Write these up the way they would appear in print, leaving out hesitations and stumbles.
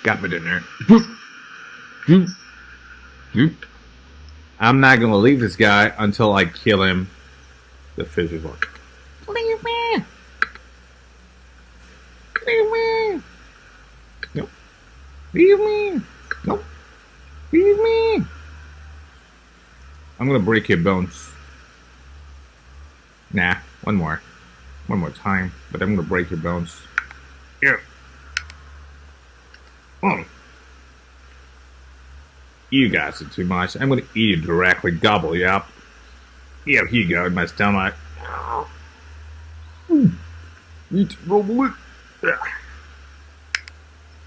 Got my dinner. I'm not gonna leave this guy until I kill him. The fish is like, leave me. Leave me. Nope. Leave me. Nope. Leave me. I'm gonna break your bones. Nah, one more. One more time, but I'm gonna break your bones. Here. Oh. You guys are too much. I'm gonna eat you directly. Gobble you up. Yeah, here you go in my stomach. Eat, gobble it.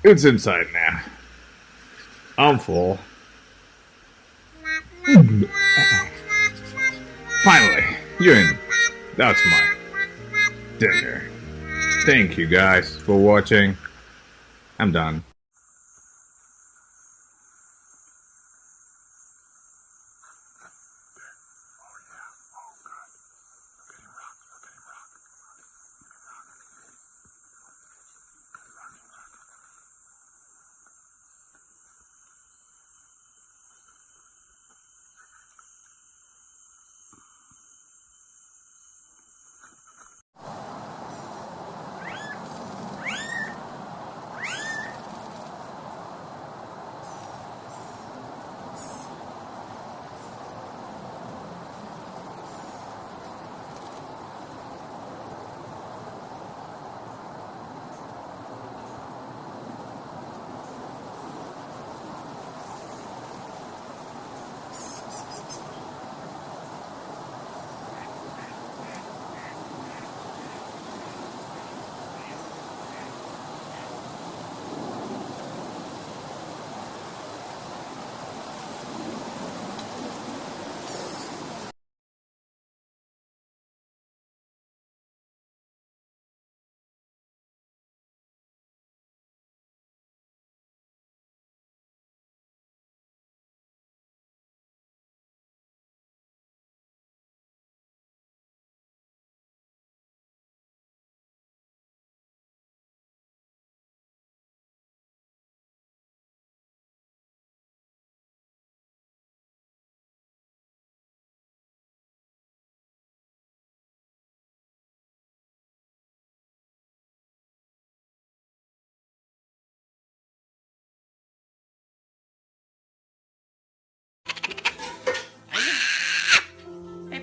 It's inside now. I'm full. Finally, you're in. That's my dinner. Thank you guys for watching. I'm done.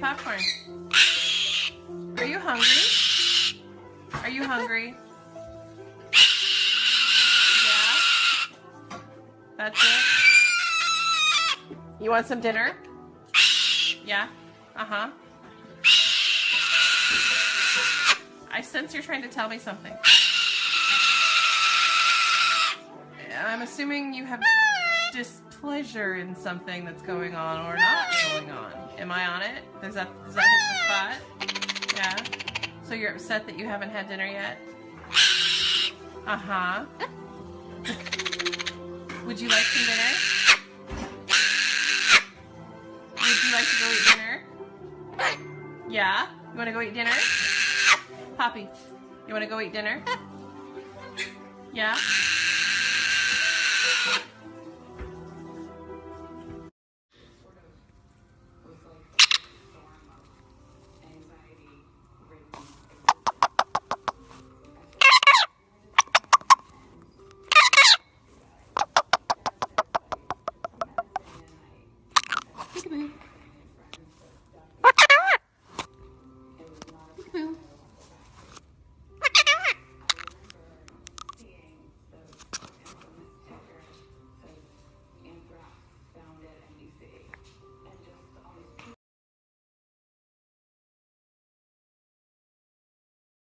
Popcorn. Are you hungry? Are you hungry? Yeah? That's it? You want some dinner? Yeah? Uh-huh. I sense you're trying to tell me something. I'm assuming you have displeasure in something that's going on or not going on. Am I on it? Does that hit the spot? Yeah. So you're upset that you haven't had dinner yet? Uh-huh. Would you like some dinner? Would you like to go eat dinner? Yeah? You want to go eat dinner? Poppy, you want to go eat dinner? Yeah?